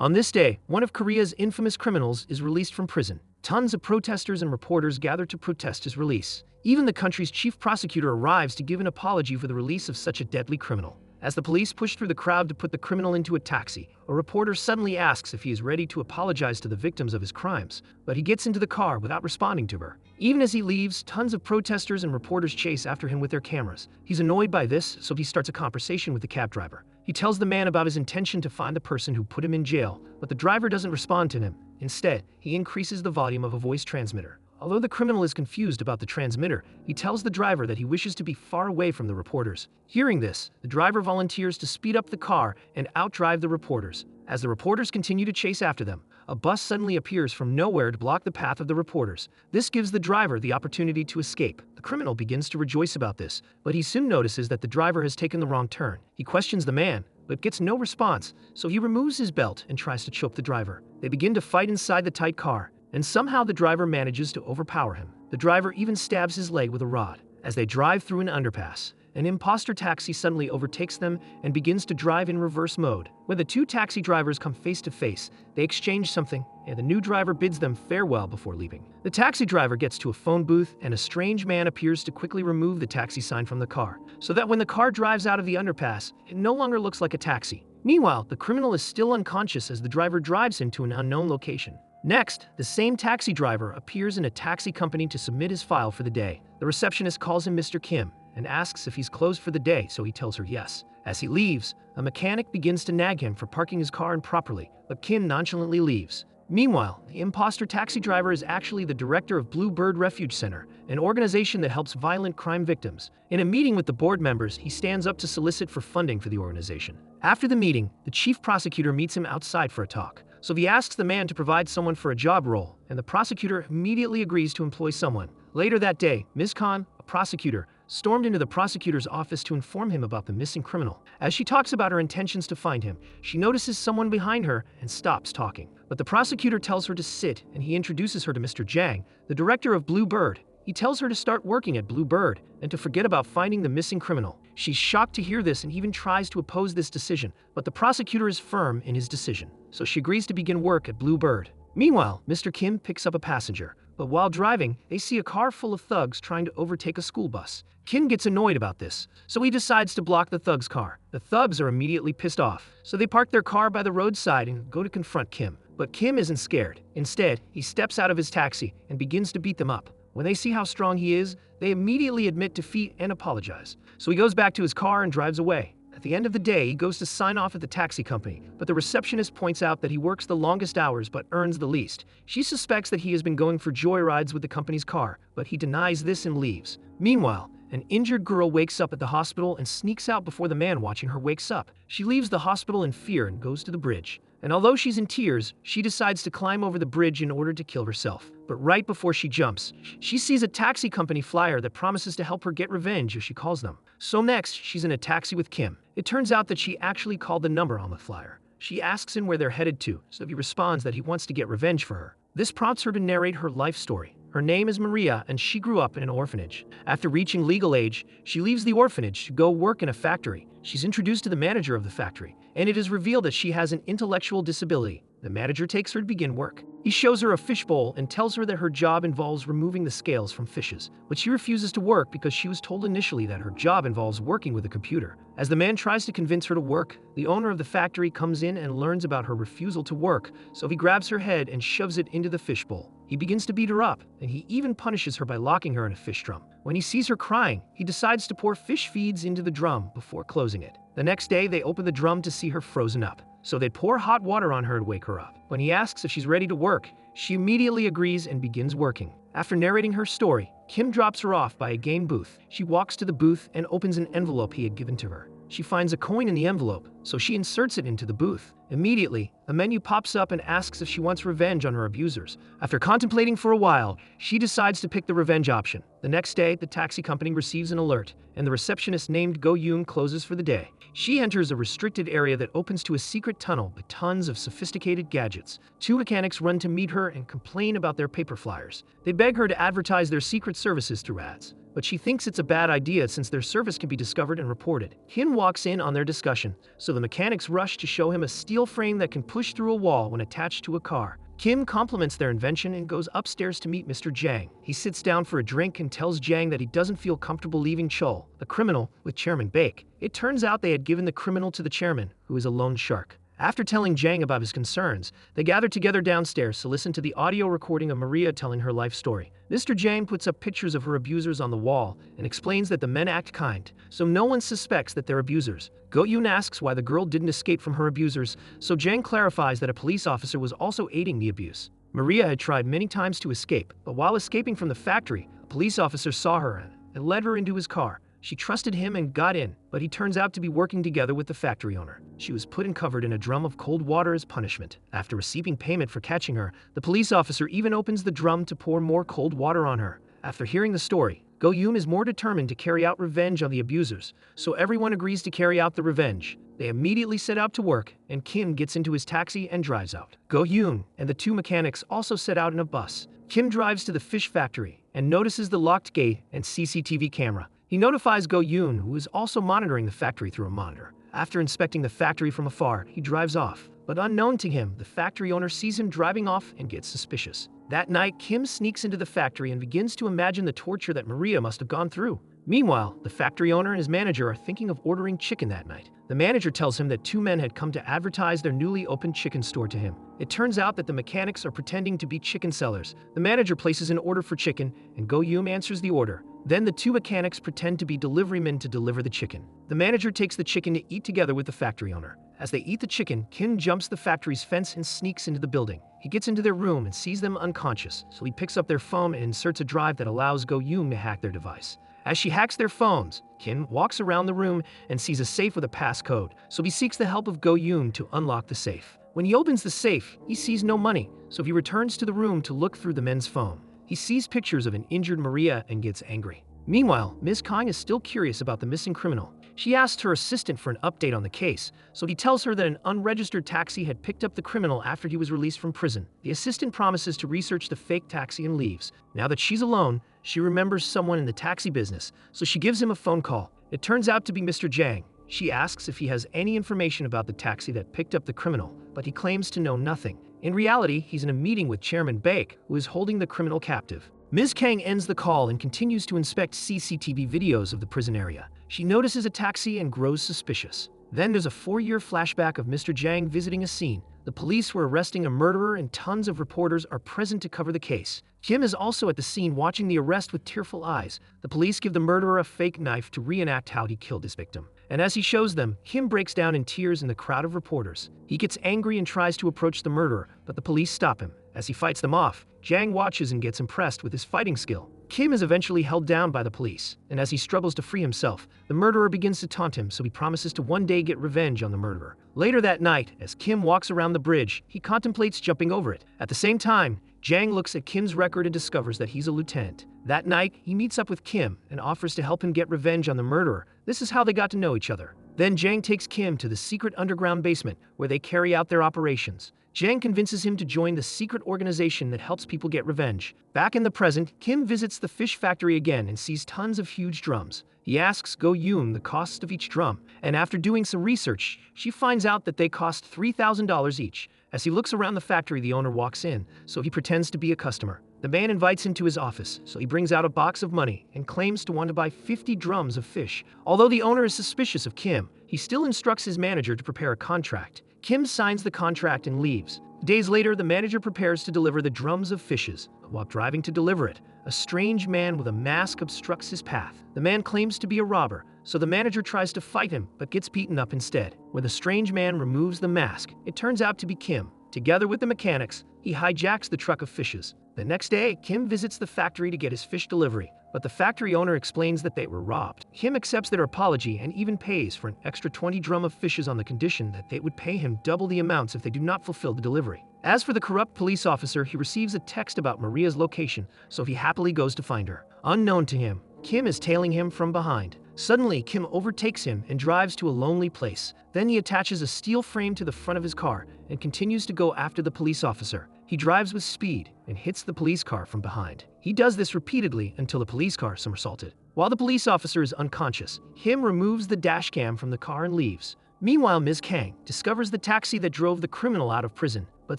On this day, one of Korea's infamous criminals is released from prison. Tons of protesters and reporters gather to protest his release. Even the country's chief prosecutor arrives to give an apology for the release of such a deadly criminal. As the police push through the crowd to put the criminal into a taxi, a reporter suddenly asks if he is ready to apologize to the victims of his crimes, but he gets into the car without responding to her. Even as he leaves, tons of protesters and reporters chase after him with their cameras. He's annoyed by this, so he starts a conversation with the cab driver. He tells the man about his intention to find the person who put him in jail, but the driver doesn't respond to him. Instead, he increases the volume of a voice transmitter. Although the criminal is confused about the transmitter, he tells the driver that he wishes to be far away from the reporters. Hearing this, the driver volunteers to speed up the car and outdrive the reporters. As the reporters continue to chase after them, a bus suddenly appears from nowhere to block the path of the reporters. This gives the driver the opportunity to escape. The criminal begins to rejoice about this, but he soon notices that the driver has taken the wrong turn. He questions the man, but gets no response, so he removes his belt and tries to choke the driver. They begin to fight inside the tight car, and somehow the driver manages to overpower him. The driver even stabs his leg with a rod. As they drive through an underpass, an imposter taxi suddenly overtakes them and begins to drive in reverse mode. When the two taxi drivers come face to face, they exchange something, and the new driver bids them farewell before leaving. The taxi driver gets to a phone booth, and a strange man appears to quickly remove the taxi sign from the car, so that when the car drives out of the underpass, it no longer looks like a taxi. Meanwhile, the criminal is still unconscious as the driver drives him to an unknown location. Next, the same taxi driver appears in a taxi company to submit his file for the day. The receptionist calls him Mr. Kim and asks if he's closed for the day, so he tells her yes. As he leaves, a mechanic begins to nag him for parking his car improperly, but Kim nonchalantly leaves. Meanwhile, the imposter taxi driver is actually the director of Blue Bird Refuge Center, an organization that helps violent crime victims. In a meeting with the board members, he stands up to solicit for funding for the organization. After the meeting, the chief prosecutor meets him outside for a talk. So he asks the man to provide someone for a job role, and the prosecutor immediately agrees to employ someone. Later that day, Ms. Khan, a prosecutor, stormed into the prosecutor's office to inform him about the missing criminal. As she talks about her intentions to find him, she notices someone behind her and stops talking. But the prosecutor tells her to sit, and he introduces her to Mr. Jang, the director of Blue Bird. He tells her to start working at Blue Bird and to forget about finding the missing criminal. She's shocked to hear this and even tries to oppose this decision, but the prosecutor is firm in his decision, so she agrees to begin work at Blue Bird. Meanwhile, Mr. Kim picks up a passenger, but while driving, they see a car full of thugs trying to overtake a school bus. Kim gets annoyed about this, so he decides to block the thugs' car. The thugs are immediately pissed off, so they park their car by the roadside and go to confront Kim. But Kim isn't scared. Instead, he steps out of his taxi and begins to beat them up. When they see how strong he is, they immediately admit defeat and apologize. So he goes back to his car and drives away. At the end of the day, he goes to sign off at the taxi company, but the receptionist points out that he works the longest hours but earns the least. She suspects that he has been going for joyrides with the company's car, but he denies this and leaves. Meanwhile, an injured girl wakes up at the hospital and sneaks out before the man watching her wakes up. She leaves the hospital in fear and goes to the bridge. And although she's in tears, she decides to climb over the bridge in order to kill herself. But right before she jumps, she sees a taxi company flyer that promises to help her get revenge, as she calls them. So next, she's in a taxi with Kim. It turns out that she actually called the number on the flyer. She asks him where they're headed to, so he responds that he wants to get revenge for her. This prompts her to narrate her life story. Her name is Maria, and she grew up in an orphanage. After reaching legal age, she leaves the orphanage to go work in a factory. She's introduced to the manager of the factory, and it is revealed that she has an intellectual disability. The manager takes her to begin work. He shows her a fishbowl and tells her that her job involves removing the scales from fishes, but she refuses to work because she was told initially that her job involves working with a computer. As the man tries to convince her to work, the owner of the factory comes in and learns about her refusal to work, so he grabs her head and shoves it into the fishbowl. He begins to beat her up, and he even punishes her by locking her in a fish drum. When he sees her crying, he decides to pour fish feeds into the drum before closing it. The next day, they open the drum to see her frozen up, so they pour hot water on her to wake her up. When he asks if she's ready to work, she immediately agrees and begins working. After narrating her story, Kim drops her off by a game booth. She walks to the booth and opens an envelope he had given to her. She finds a coin in the envelope, so she inserts it into the booth. Immediately, a menu pops up and asks if she wants revenge on her abusers. After contemplating for a while, she decides to pick the revenge option. The next day, the taxi company receives an alert, and the receptionist named Go Yoon closes for the day. She enters a restricted area that opens to a secret tunnel with tons of sophisticated gadgets. Two mechanics run to meet her and complain about their paper flyers. They beg her to advertise their secret services through ads. but she thinks it's a bad idea since their service can be discovered and reported. Kim walks in on their discussion, so the mechanics rush to show him a steel frame that can push through a wall when attached to a car. Kim compliments their invention and goes upstairs to meet Mr. Jang. He sits down for a drink and tells Jang that he doesn't feel comfortable leaving Chul, the criminal, with Chairman Bake. It turns out they had given the criminal to the chairman, who is a loan shark. After telling Jang about his concerns, they gather together downstairs to listen to the audio recording of Maria telling her life story. Mr. Jang puts up pictures of her abusers on the wall and explains that the men act kind, so no one suspects that they're abusers. Go-yoon asks why the girl didn't escape from her abusers, so Jang clarifies that a police officer was also aiding the abuse. Maria had tried many times to escape, but while escaping from the factory, a police officer saw her and led her into his car. She trusted him and got in, but he turns out to be working together with the factory owner. She was put and covered in a drum of cold water as punishment. After receiving payment for catching her, the police officer even opens the drum to pour more cold water on her. After hearing the story, Go-yoon is more determined to carry out revenge on the abusers, so everyone agrees to carry out the revenge. They immediately set out to work, and Kim gets into his taxi and drives out. Go-yoon and the two mechanics also set out in a bus. Kim drives to the fish factory and notices the locked gate and CCTV camera. He notifies Go-yoon, who is also monitoring the factory through a monitor. After inspecting the factory from afar, he drives off. But unknown to him, the factory owner sees him driving off and gets suspicious. That night, Kim sneaks into the factory and begins to imagine the torture that Maria must have gone through. Meanwhile, the factory owner and his manager are thinking of ordering chicken that night. The manager tells him that two men had come to advertise their newly opened chicken store to him. It turns out that the mechanics are pretending to be chicken sellers. The manager places an order for chicken, and Go-yoon answers the order. Then the two mechanics pretend to be deliverymen to deliver the chicken. The manager takes the chicken to eat together with the factory owner. As they eat the chicken, Kim jumps the factory's fence and sneaks into the building. He gets into their room and sees them unconscious, so he picks up their phone and inserts a drive that allows Go-yoon to hack their device. As she hacks their phones, Kim walks around the room and sees a safe with a passcode, so he seeks the help of Go-yoon to unlock the safe. When he opens the safe, he sees no money, so he returns to the room to look through the men's phone. He sees pictures of an injured Maria and gets angry. Meanwhile, Ms. Kang is still curious about the missing criminal. She asks her assistant for an update on the case, so he tells her that an unregistered taxi had picked up the criminal after he was released from prison. The assistant promises to research the fake taxi and leaves. Now that she's alone, she remembers someone in the taxi business, so she gives him a phone call. It turns out to be Mr. Jang. She asks if he has any information about the taxi that picked up the criminal, but he claims to know nothing. In reality, he's in a meeting with Chairman Bake, who is holding the criminal captive. Ms. Kang ends the call and continues to inspect CCTV videos of the prison area. She notices a taxi and grows suspicious. Then there's a 4-year flashback of Mr. Jang visiting a scene. The police were arresting a murderer and tons of reporters are present to cover the case. Kim is also at the scene watching the arrest with tearful eyes. The police give the murderer a fake knife to reenact how he killed his victim. And as he shows them, Kim breaks down in tears in the crowd of reporters. He gets angry and tries to approach the murderer, but the police stop him. As he fights them off, Jang watches and gets impressed with his fighting skill. Kim is eventually held down by the police, and as he struggles to free himself, the murderer begins to taunt him, so he promises to one day get revenge on the murderer. Later that night, as Kim walks around the bridge, he contemplates jumping over it. At the same time, Jang looks at Kim's record and discovers that he's a lieutenant. That night, he meets up with Kim and offers to help him get revenge on the murderer. This is how they got to know each other. Then Jang takes Kim to the secret underground basement where they carry out their operations. Jang convinces him to join the secret organization that helps people get revenge. Back in the present, Kim visits the fish factory again and sees tons of huge drums. He asks Go-yoon the cost of each drum, and after doing some research, she finds out that they cost $3,000 each. As he looks around the factory, the owner walks in, so he pretends to be a customer. The man invites him to his office, so he brings out a box of money and claims to want to buy 50 drums of fish. Although the owner is suspicious of Kim, he still instructs his manager to prepare a contract. Kim signs the contract and leaves. Days later, the manager prepares to deliver the drums of fishes. While driving to deliver it, a strange man with a mask obstructs his path. The man claims to be a robber, so the manager tries to fight him but gets beaten up instead. When the strange man removes the mask, it turns out to be Kim. Together with the mechanics, he hijacks the truck of fishes. The next day, Kim visits the factory to get his fish delivery, but the factory owner explains that they were robbed. Kim accepts their apology and even pays for an extra 20 drum of fishes on the condition that they would pay him double the amounts if they do not fulfill the delivery. As for the corrupt police officer, he receives a text about Maria's location, so he happily goes to find her. Unknown to him, Kim is tailing him from behind. Suddenly, Kim overtakes him and drives to a lonely place. Then he attaches a steel frame to the front of his car and continues to go after the police officer. He drives with speed and hits the police car from behind. He does this repeatedly until the police car somersaulted. While the police officer is unconscious, Kim removes the dashcam from the car and leaves. Meanwhile, Ms. Kang discovers the taxi that drove the criminal out of prison, but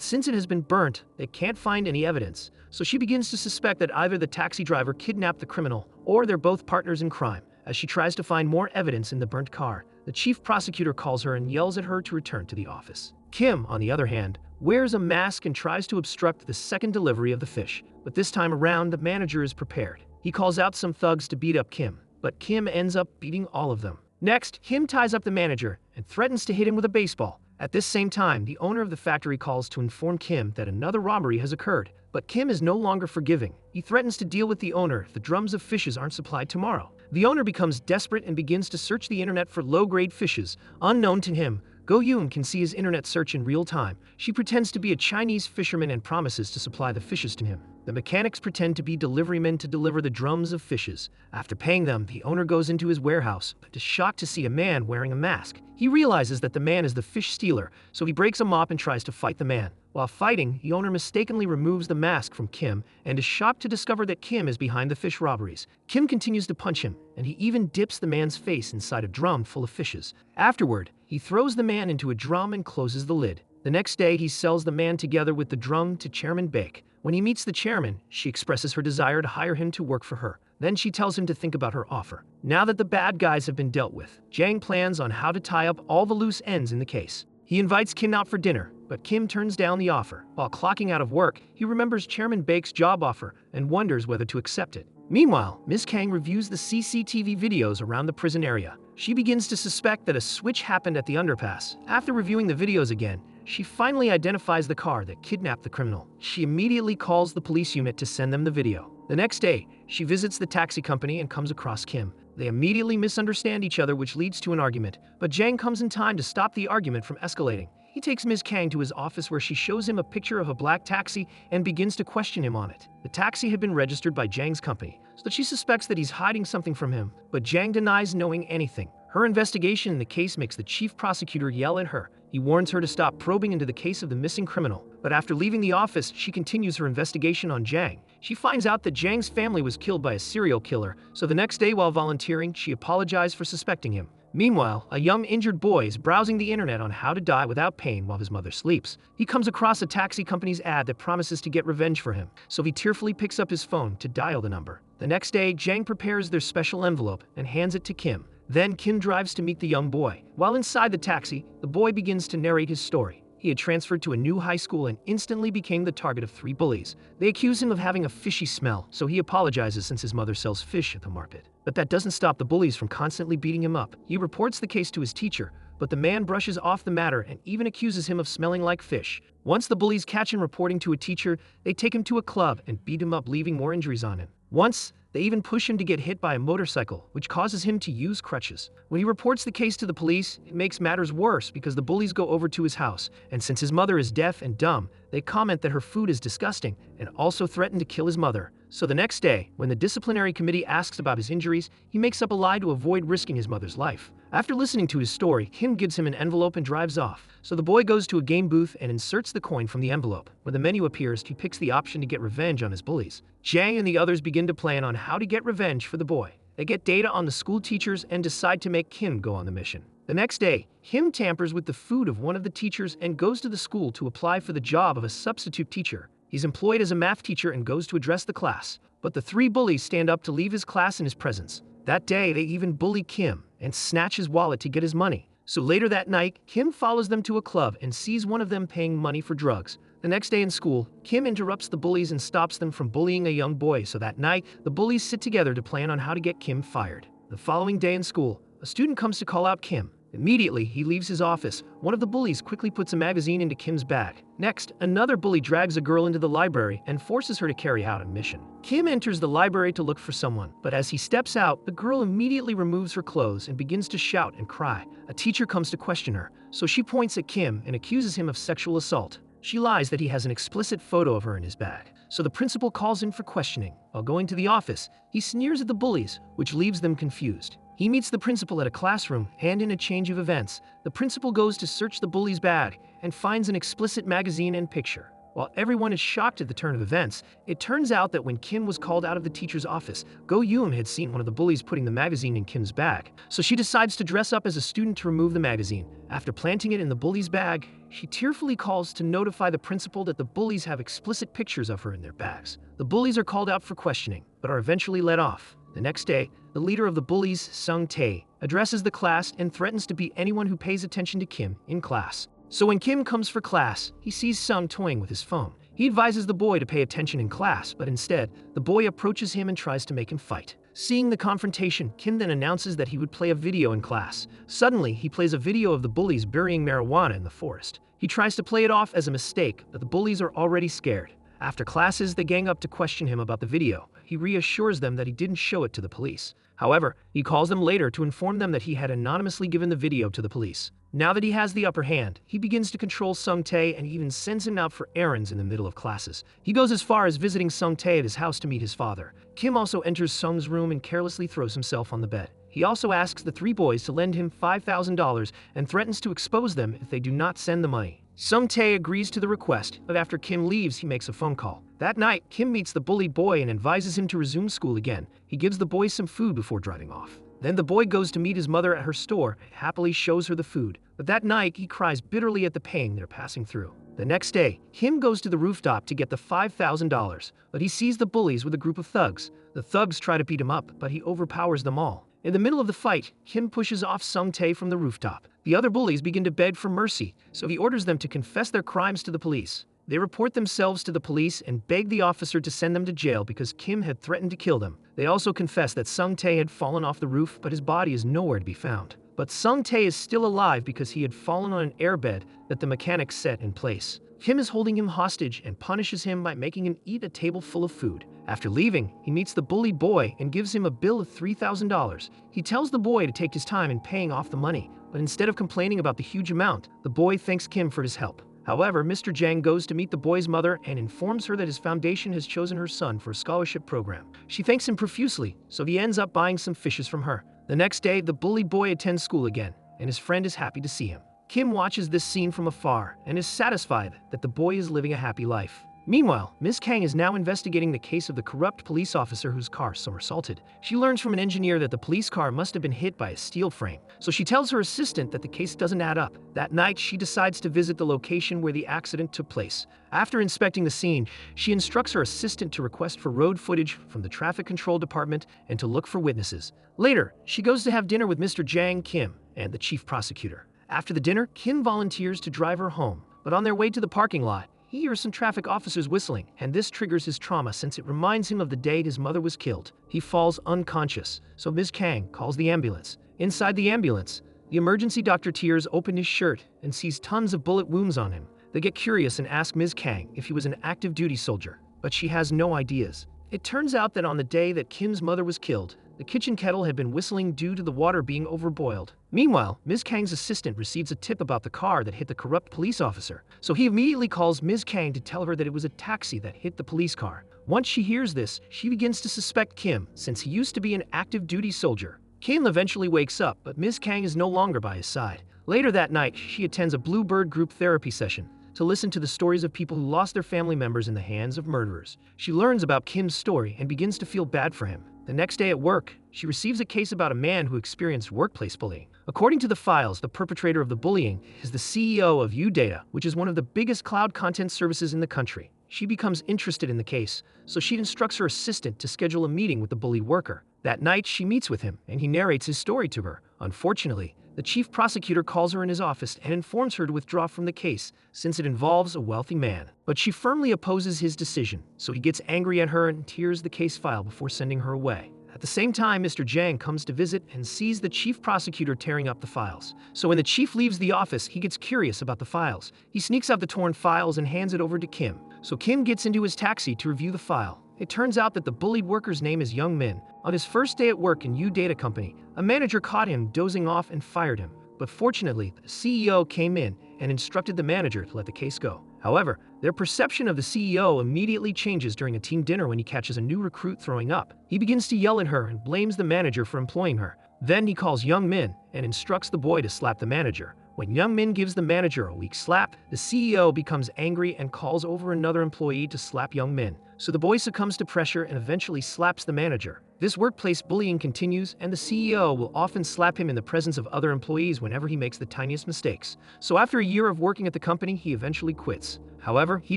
since it has been burnt, they can't find any evidence. So she begins to suspect that either the taxi driver kidnapped the criminal or they're both partners in crime. As she tries to find more evidence in the burnt car, the chief prosecutor calls her and yells at her to return to the office. Kim, on the other hand, wears a mask and tries to obstruct the second delivery of the fish, but this time around the manager is prepared. He calls out some thugs to beat up Kim, but Kim ends up beating all of them. Next, Kim ties up the manager and threatens to hit him with a baseball. At this same time, the owner of the factory calls to inform Kim that another robbery has occurred, but Kim is no longer forgiving. He threatens to deal with the owner if the drums of fishes aren't supplied tomorrow. The owner becomes desperate and begins to search the internet for low-grade fishes. Unknown to him, Go Yoon can see his internet search in real time. She pretends to be a Chinese fisherman and promises to supply the fishes to him. The mechanics pretend to be deliverymen to deliver the drums of fishes. After paying them, the owner goes into his warehouse, but is shocked to see a man wearing a mask. He realizes that the man is the fish stealer, so he breaks a mop and tries to fight the man. While fighting, the owner mistakenly removes the mask from Kim and is shocked to discover that Kim is behind the fish robberies. Kim continues to punch him, and he even dips the man's face inside a drum full of fishes. Afterward, he throws the man into a drum and closes the lid. The next day, he sells the man together with the drum to Chairman Baek. When he meets the chairman, she expresses her desire to hire him to work for her. Then she tells him to think about her offer. Now that the bad guys have been dealt with, Jang plans on how to tie up all the loose ends in the case. He invites Kim out for dinner, but Kim turns down the offer. While clocking out of work, he remembers Chairman Baek's job offer and wonders whether to accept it. Meanwhile, Ms. Kang reviews the CCTV videos around the prison area. She begins to suspect that a switch happened at the underpass. After reviewing the videos again, she finally identifies the car that kidnapped the criminal. She immediately calls the police unit to send them the video. The next day, she visits the taxi company and comes across Kim. They immediately misunderstand each other, which leads to an argument, but Jang comes in time to stop the argument from escalating. He takes Ms. Kang to his office where she shows him a picture of a black taxi and begins to question him on it. The taxi had been registered by Jang's company, so she suspects that he's hiding something from him, but Jang denies knowing anything. Her investigation in the case makes the chief prosecutor yell at her. He warns her to stop probing into the case of the missing criminal, but after leaving the office, she continues her investigation on Jang. She finds out that Jang's family was killed by a serial killer, so the next day while volunteering, she apologized for suspecting him. Meanwhile, a young injured boy is browsing the internet on how to die without pain while his mother sleeps. He comes across a taxi company's ad that promises to get revenge for him, so he tearfully picks up his phone to dial the number. The next day, Jang prepares their special envelope and hands it to Kim. Then Kim drives to meet the young boy. While inside the taxi, the boy begins to narrate his story. He had transferred to a new high school and instantly became the target of 3 bullies. They accuse him of having a fishy smell, so he apologizes since his mother sells fish at the market. But that doesn't stop the bullies from constantly beating him up. He reports the case to his teacher, but the man brushes off the matter and even accuses him of smelling like fish. Once the bullies catch him reporting to a teacher, they take him to a club and beat him up, leaving more injuries on him. Once, they even push him to get hit by a motorcycle, which causes him to use crutches. When he reports the case to the police, it makes matters worse because the bullies go over to his house, and since his mother is deaf and dumb, they comment that her food is disgusting and also threaten to kill his mother. So the next day, when the disciplinary committee asks about his injuries, he makes up a lie to avoid risking his mother's life. After listening to his story, Kim gives him an envelope and drives off. So the boy goes to a game booth and inserts the coin from the envelope. When the menu appears, he picks the option to get revenge on his bullies. Jang and the others begin to plan on how to get revenge for the boy. They get data on the school teachers and decide to make Kim go on the mission. The next day, Kim tampers with the food of one of the teachers and goes to the school to apply for the job of a substitute teacher. He's employed as a math teacher and goes to address the class, but the 3 bullies stand up to leave his class in his presence. That day, they even bully Kim and snatch his wallet to get his money. So later that night, Kim follows them to a club and sees one of them paying money for drugs. The next day in school, Kim interrupts the bullies and stops them from bullying a young boy, so that night, the bullies sit together to plan on how to get Kim fired. The following day in school, a student comes to call out Kim. Immediately, he leaves his office. One of the bullies quickly puts a magazine into Kim's bag. Next, another bully drags a girl into the library and forces her to carry out a mission. Kim enters the library to look for someone, but as he steps out, the girl immediately removes her clothes and begins to shout and cry. A teacher comes to question her, so she points at Kim and accuses him of sexual assault. She lies that he has an explicit photo of her in his bag, so the principal calls in for questioning. While going to the office, he sneers at the bullies, which leaves them confused. He meets the principal at a classroom, and in a change of events, the principal goes to search the bully's bag and finds an explicit magazine and picture. While everyone is shocked at the turn of events, it turns out that when Kim was called out of the teacher's office, Go Yoon had seen one of the bullies putting the magazine in Kim's bag. So she decides to dress up as a student to remove the magazine. After planting it in the bully's bag, she tearfully calls to notify the principal that the bullies have explicit pictures of her in their bags. The bullies are called out for questioning, but are eventually let off. The next day, the leader of the bullies, Sung Tae, addresses the class and threatens to beat anyone who pays attention to Kim in class. So when Kim comes for class, he sees Sung toying with his phone. He advises the boy to pay attention in class, but instead, the boy approaches him and tries to make him fight. Seeing the confrontation, Kim then announces that he would play a video in class. Suddenly, he plays a video of the bullies burying marijuana in the forest. He tries to play it off as a mistake, but the bullies are already scared. After classes, they gang up to question him about the video. He reassures them that he didn't show it to the police. However, he calls them later to inform them that he had anonymously given the video to the police. Now that he has the upper hand, he begins to control Sung Tae and even sends him out for errands in the middle of classes. He goes as far as visiting Sung Tae at his house to meet his father. Kim also enters Sung's room and carelessly throws himself on the bed. He also asks the three boys to lend him $5,000 and threatens to expose them if they do not send the money. Sung Tae agrees to the request, but after Kim leaves, he makes a phone call. That night, Kim meets the bullied boy and advises him to resume school again. He gives the boy some food before driving off. Then the boy goes to meet his mother at her store and happily shows her the food. But that night, he cries bitterly at the pain they're passing through. The next day, Kim goes to the rooftop to get the $5,000, but he sees the bullies with a group of thugs. The thugs try to beat him up, but he overpowers them all. In the middle of the fight, Kim pushes off Sung Tae from the rooftop. The other bullies begin to beg for mercy, so he orders them to confess their crimes to the police. They report themselves to the police and beg the officer to send them to jail because Kim had threatened to kill them. They also confess that Sung Tae had fallen off the roof, but his body is nowhere to be found. But Sung Tae is still alive because he had fallen on an airbed that the mechanics set in place. Kim is holding him hostage and punishes him by making him eat a table full of food. After leaving, he meets the bullied boy and gives him a bill of $3,000. He tells the boy to take his time in paying off the money, but instead of complaining about the huge amount, the boy thanks Kim for his help. However, Mr. Jang goes to meet the boy's mother and informs her that his foundation has chosen her son for a scholarship program. She thanks him profusely, so he ends up buying some fishes from her. The next day, the bullied boy attends school again, and his friend is happy to see him. Kim watches this scene from afar and is satisfied that the boy is living a happy life. Meanwhile, Ms. Kang is now investigating the case of the corrupt police officer whose car somersaulted. She learns from an engineer that the police car must have been hit by a steel frame, so she tells her assistant that the case doesn't add up. That night, she decides to visit the location where the accident took place. After inspecting the scene, she instructs her assistant to request for road footage from the traffic control department and to look for witnesses. Later, she goes to have dinner with Mr. Jang Kim and the chief prosecutor. After the dinner, Kim volunteers to drive her home, but on their way to the parking lot, he hears some traffic officers whistling, and this triggers his trauma since it reminds him of the day his mother was killed. He falls unconscious, so Ms. Kang calls the ambulance. Inside the ambulance, the emergency doctor tears open his shirt and sees tons of bullet wounds on him. They get curious and ask Ms. Kang if he was an active duty soldier, but she has no ideas. It turns out that on the day that Kim's mother was killed, the kitchen kettle had been whistling due to the water being overboiled. Meanwhile, Ms. Kang's assistant receives a tip about the car that hit the corrupt police officer, so he immediately calls Ms. Kang to tell her that it was a taxi that hit the police car. Once she hears this, she begins to suspect Kim, since he used to be an active duty soldier. Kim eventually wakes up, but Ms. Kang is no longer by his side. Later that night, she attends a Blue Bird group therapy session to listen to the stories of people who lost their family members in the hands of murderers. She learns about Kim's story and begins to feel bad for him. The next day at work, she receives a case about a man who experienced workplace bullying. According to the files, the perpetrator of the bullying is the CEO of UData, which is one of the biggest cloud content services in the country. She becomes interested in the case, so she instructs her assistant to schedule a meeting with the bullied worker. That night, she meets with him, and he narrates his story to her. Unfortunately, the chief prosecutor calls her in his office and informs her to withdraw from the case, since it involves a wealthy man. But she firmly opposes his decision, so he gets angry at her and tears the case file before sending her away. At the same time, Mr. Jang comes to visit and sees the chief prosecutor tearing up the files. So when the chief leaves the office, he gets curious about the files. He sneaks out the torn files and hands it over to Kim. So Kim gets into his taxi to review the file. It turns out that the bullied worker's name is Young Min. On his first day at work in UData Company, a manager caught him dozing off and fired him. But fortunately, the CEO came in and instructed the manager to let the case go. However, their perception of the CEO immediately changes during a team dinner when he catches a new recruit throwing up. He begins to yell at her and blames the manager for employing her. Then he calls Young Min and instructs the boy to slap the manager. When Young Min gives the manager a weak slap, the CEO becomes angry and calls over another employee to slap Young Min. So the boy succumbs to pressure and eventually slaps the manager. This workplace bullying continues, and the CEO will often slap him in the presence of other employees whenever he makes the tiniest mistakes. So after a year of working at the company, he eventually quits. However, he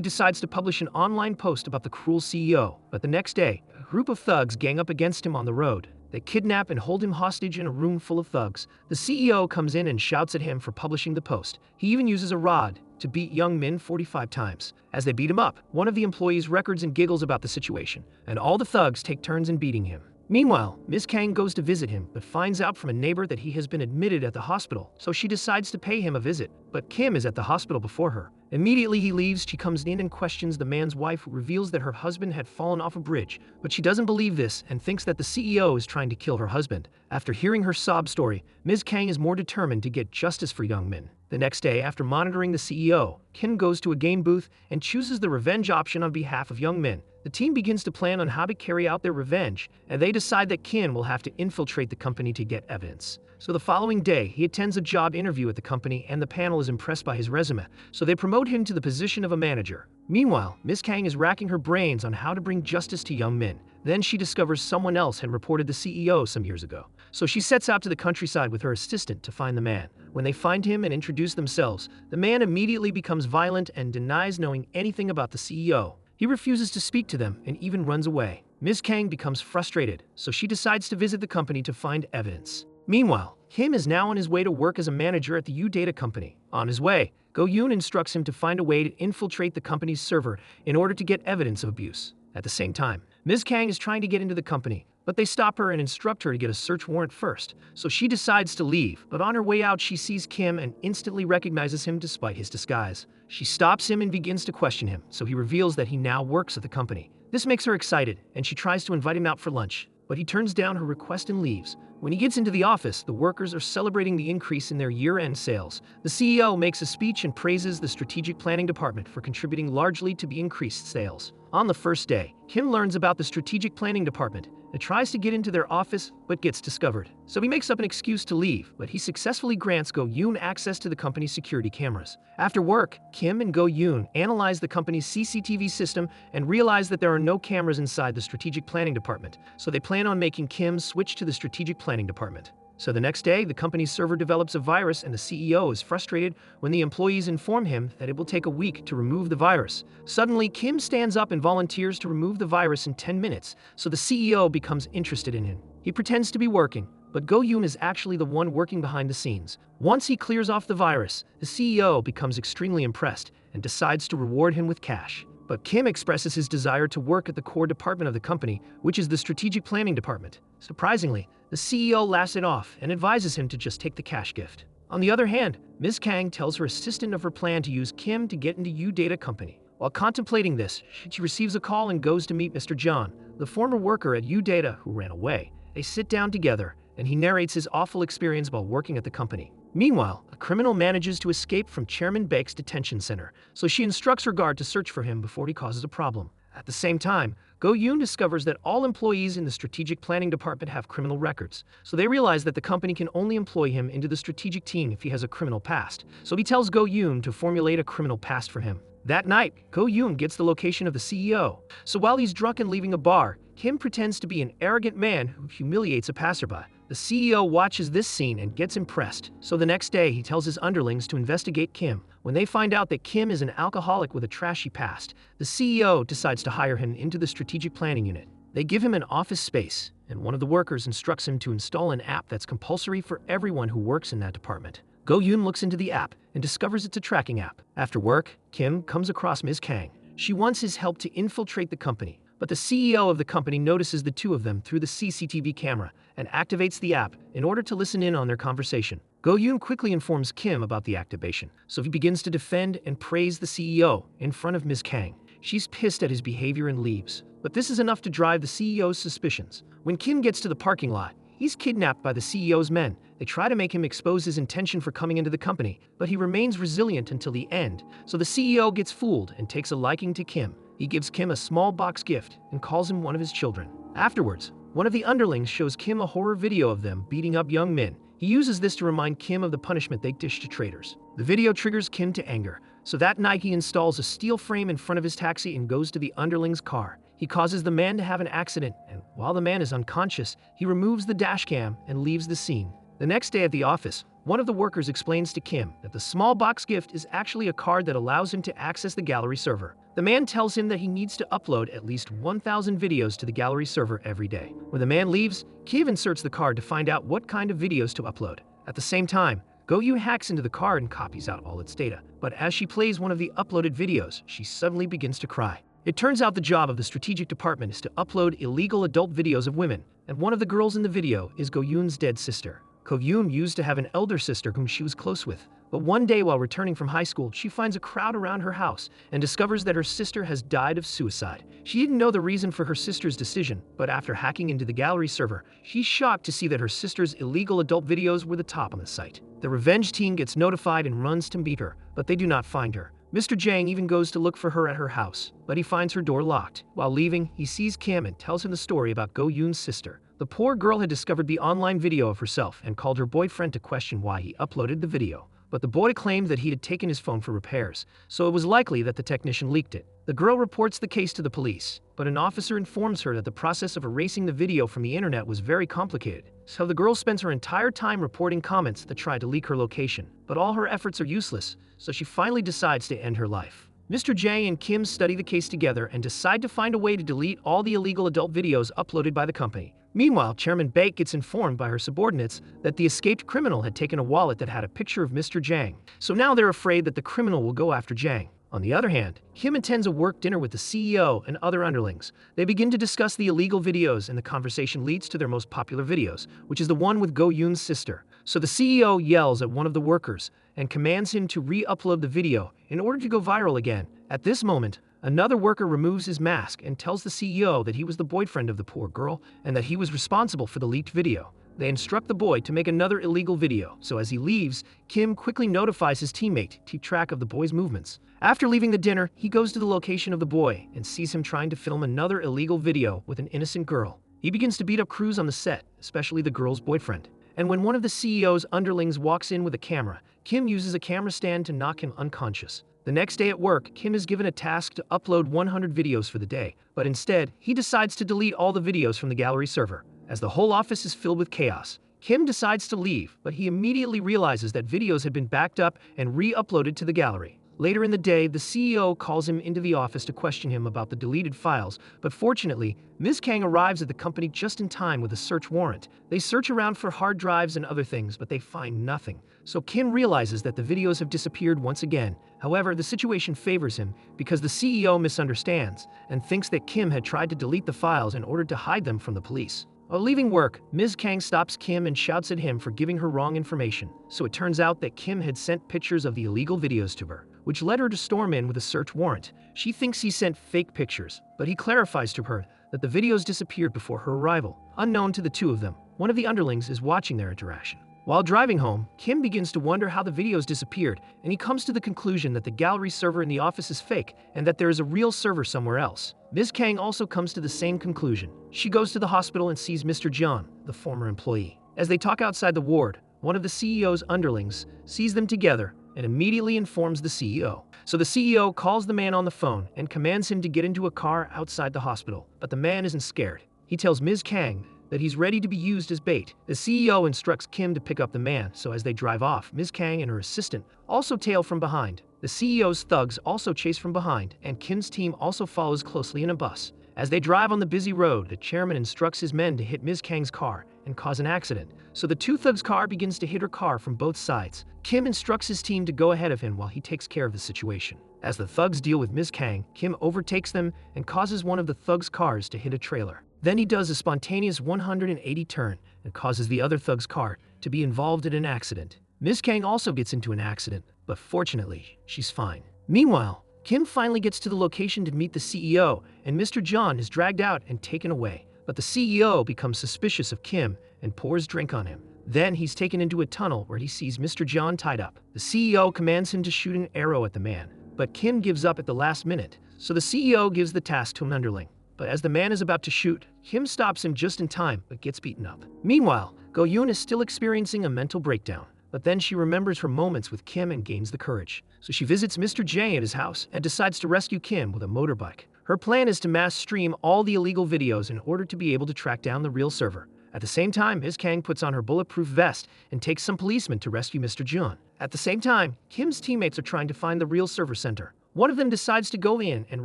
decides to publish an online post about the cruel CEO. But the next day, a group of thugs gang up against him on the road. They kidnap and hold him hostage in a room full of thugs. The CEO comes in and shouts at him for publishing the post. He even uses a rod to beat Young Min 45 times. As they beat him up, one of the employees records and giggles about the situation, and all the thugs take turns in beating him. Meanwhile, Ms. Kang goes to visit him, but finds out from a neighbor that he has been admitted at the hospital, so she decides to pay him a visit. But Kim is at the hospital before her. Immediately he leaves, she comes in and questions the man's wife, who reveals that her husband had fallen off a bridge. But she doesn't believe this and thinks that the CEO is trying to kill her husband. After hearing her sob story, Ms. Kang is more determined to get justice for Young Min. The next day, after monitoring the CEO, Kim goes to a game booth and chooses the revenge option on behalf of Young Min. The team begins to plan on how to carry out their revenge, and they decide that Kim will have to infiltrate the company to get evidence. So the following day, he attends a job interview at the company, and the panel is impressed by his resume, so they promote him to the position of a manager. Meanwhile, Ms. Kang is racking her brains on how to bring justice to Young Min. Then she discovers someone else had reported the CEO some years ago. So she sets out to the countryside with her assistant to find the man. When they find him and introduce themselves, the man immediately becomes violent and denies knowing anything about the CEO. He refuses to speak to them and even runs away. Ms. Kang becomes frustrated, so she decides to visit the company to find evidence. Meanwhile, Kim is now on his way to work as a manager at the U-Data company. On his way, Go-yoon instructs him to find a way to infiltrate the company's server in order to get evidence of abuse. At the same time, Ms. Kang is trying to get into the company, but they stop her and instruct her to get a search warrant first. So she decides to leave, but on her way out she sees Kim and instantly recognizes him despite his disguise. She stops him and begins to question him, so he reveals that he now works at the company. This makes her excited, and she tries to invite him out for lunch, but he turns down her request and leaves. When he gets into the office, the workers are celebrating the increase in their year-end sales. The CEO makes a speech and praises the strategic planning department for contributing largely to the increased sales. On the first day, Kim learns about the strategic planning department and tries to get into their office but gets discovered. So he makes up an excuse to leave, but he successfully grants Go-yoon access to the company's security cameras. After work, Kim and Go-yoon analyze the company's CCTV system and realize that there are no cameras inside the strategic planning department, so they plan on making Kim switch to the strategic planning department. So the next day, the company's server develops a virus and the CEO is frustrated when the employees inform him that it will take a week to remove the virus. Suddenly, Kim stands up and volunteers to remove the virus in 10 minutes, so the CEO becomes interested in him. He pretends to be working, but Go-yoon is actually the one working behind the scenes. Once he clears off the virus, the CEO becomes extremely impressed and decides to reward him with cash. But Kim expresses his desire to work at the core department of the company, which is the strategic planning department. Surprisingly, the CEO laughs it off and advises him to just take the cash gift. On the other hand, Ms. Kang tells her assistant of her plan to use Kim to get into U-Data company. While contemplating this, she receives a call and goes to meet Mr. John, the former worker at U-Data who ran away. They sit down together, and he narrates his awful experience while working at the company. Meanwhile, a criminal manages to escape from Chairman Baek's detention center, so she instructs her guard to search for him before he causes a problem. At the same time, Go-yoon discovers that all employees in the strategic planning department have criminal records, so they realize that the company can only employ him into the strategic team if he has a criminal past. So he tells Go-yoon to formulate a criminal past for him. That night, Go-yoon gets the location of the CEO. So while he's drunk and leaving a bar, Kim pretends to be an arrogant man who humiliates a passerby. The CEO watches this scene and gets impressed, so the next day he tells his underlings to investigate Kim. When they find out that Kim is an alcoholic with a trashy past, the CEO decides to hire him into the strategic planning unit. They give him an office space, and one of the workers instructs him to install an app that's compulsory for everyone who works in that department. Go-yoon looks into the app and discovers it's a tracking app. After work, Kim comes across Ms. Kang. She wants his help to infiltrate the company, but the CEO of the company notices the two of them through the CCTV camera and activates the app in order to listen in on their conversation. Go-yoon quickly informs Kim about the activation, so he begins to defend and praise the CEO in front of Ms. Kang. She's pissed at his behavior and leaves, but this is enough to drive the CEO's suspicions. When Kim gets to the parking lot, he's kidnapped by the CEO's men. They try to make him expose his intention for coming into the company, but he remains resilient until the end, so the CEO gets fooled and takes a liking to Kim. He gives Kim a small box gift and calls him one of his children. Afterwards, one of the underlings shows Kim a horror video of them beating up Young Min. He uses this to remind Kim of the punishment they dish to traitors. The video triggers Kim to anger, so that night he installs a steel frame in front of his taxi and goes to the underling's car. He causes the man to have an accident, and while the man is unconscious, he removes the dashcam and leaves the scene. The next day at the office, one of the workers explains to Kim that the small box gift is actually a card that allows him to access the gallery server. The man tells him that he needs to upload at least 1,000 videos to the gallery server every day. When the man leaves, Kim inserts the card to find out what kind of videos to upload. At the same time, Go-Yoon hacks into the card and copies out all its data. But as she plays one of the uploaded videos, she suddenly begins to cry. It turns out the job of the strategic department is to upload illegal adult videos of women, and one of the girls in the video is Go-Yoon's dead sister. Go-Yoon used to have an elder sister whom she was close with, but one day while returning from high school, she finds a crowd around her house and discovers that her sister has died of suicide. She didn't know the reason for her sister's decision, but after hacking into the gallery server, she's shocked to see that her sister's illegal adult videos were the top on the site. The revenge team gets notified and runs to meet her, but they do not find her. Mr. Jang even goes to look for her at her house, but he finds her door locked. While leaving, he sees Kim and tells him the story about Go-Yoon's sister. The poor girl had discovered the online video of herself and called her boyfriend to question why he uploaded the video. But the boy claimed that he had taken his phone for repairs, so it was likely that the technician leaked it. The girl reports the case to the police, but an officer informs her that the process of erasing the video from the internet was very complicated. So the girl spends her entire time reporting comments that try to leak her location, but all her efforts are useless, so she finally decides to end her life. Mr. Jang and Kim study the case together and decide to find a way to delete all the illegal adult videos uploaded by the company. Meanwhile, Chairman Baek gets informed by her subordinates that the escaped criminal had taken a wallet that had a picture of Mr. Jang, so now they're afraid that the criminal will go after Jang. On the other hand, Kim attends a work dinner with the CEO and other underlings. They begin to discuss the illegal videos, and the conversation leads to their most popular videos, which is the one with Go-Yoon's sister. So the CEO yells at one of the workers and commands him to re-upload the video in order to go viral again. At this moment, another worker removes his mask and tells the CEO that he was the boyfriend of the poor girl and that he was responsible for the leaked video. They instruct the boy to make another illegal video, so as he leaves, Kim quickly notifies his teammate to keep track of the boy's movements. After leaving the dinner, he goes to the location of the boy and sees him trying to film another illegal video with an innocent girl. He begins to beat up crews on the set, especially the girl's boyfriend. And when one of the CEO's underlings walks in with a camera, Kim uses a camera stand to knock him unconscious. The next day at work, Kim is given a task to upload 100 videos for the day, but instead, he decides to delete all the videos from the gallery server. As the whole office is filled with chaos, Kim decides to leave, but he immediately realizes that videos had been backed up and re-uploaded to the gallery. Later in the day, the CEO calls him into the office to question him about the deleted files, but fortunately, Ms. Kang arrives at the company just in time with a search warrant. They search around for hard drives and other things, but they find nothing. So Kim realizes that the videos have disappeared once again. However, the situation favors him because the CEO misunderstands and thinks that Kim had tried to delete the files in order to hide them from the police. While leaving work, Ms. Kang stops Kim and shouts at him for giving her wrong information. So it turns out that Kim had sent pictures of the illegal videos to her, which led her to storm in with a search warrant. She thinks he sent fake pictures, but he clarifies to her that the videos disappeared before her arrival. Unknown to the two of them, one of the underlings is watching their interaction. While driving home, Kim begins to wonder how the videos disappeared, and he comes to the conclusion that the gallery server in the office is fake and that there is a real server somewhere else. Ms. Kang also comes to the same conclusion. She goes to the hospital and sees Mr. John, the former employee. As they talk outside the ward, one of the CEO's underlings sees them together and immediately informs the CEO. So the CEO calls the man on the phone and commands him to get into a car outside the hospital, but the man isn't scared. He tells Ms. Kang that he's ready to be used as bait. The CEO instructs Kim to pick up the man, so as they drive off, Ms. Kang and her assistant also tail from behind. The CEO's thugs also chase from behind, and Kim's team also follows closely in a bus. As they drive on the busy road, the chairman instructs his men to hit Ms. Kang's car and cause an accident. So the two thugs' car begins to hit her car from both sides. Kim instructs his team to go ahead of him while he takes care of the situation. As the thugs deal with Ms. Kang, Kim overtakes them and causes one of the thugs' cars to hit a trailer. Then he does a spontaneous 180 turn and causes the other thug's car to be involved in an accident. Ms. Kang also gets into an accident, but fortunately, she's fine. Meanwhile, Kim finally gets to the location to meet the CEO, and Mr. John is dragged out and taken away. But the CEO becomes suspicious of Kim and pours drink on him. Then he's taken into a tunnel where he sees Mr. John tied up. The CEO commands him to shoot an arrow at the man, but Kim gives up at the last minute, so the CEO gives the task to an underling. But as the man is about to shoot, Kim stops him just in time but gets beaten up. Meanwhile, Go Yoon is still experiencing a mental breakdown. But then she remembers her moments with Kim and gains the courage. So she visits Mr. Jang at his house and decides to rescue Kim with a motorbike. Her plan is to mass stream all the illegal videos in order to be able to track down the real server. At the same time, Ms. Kang puts on her bulletproof vest and takes some policemen to rescue Mr. Jun. At the same time, Kim's teammates are trying to find the real server center. One of them decides to go in and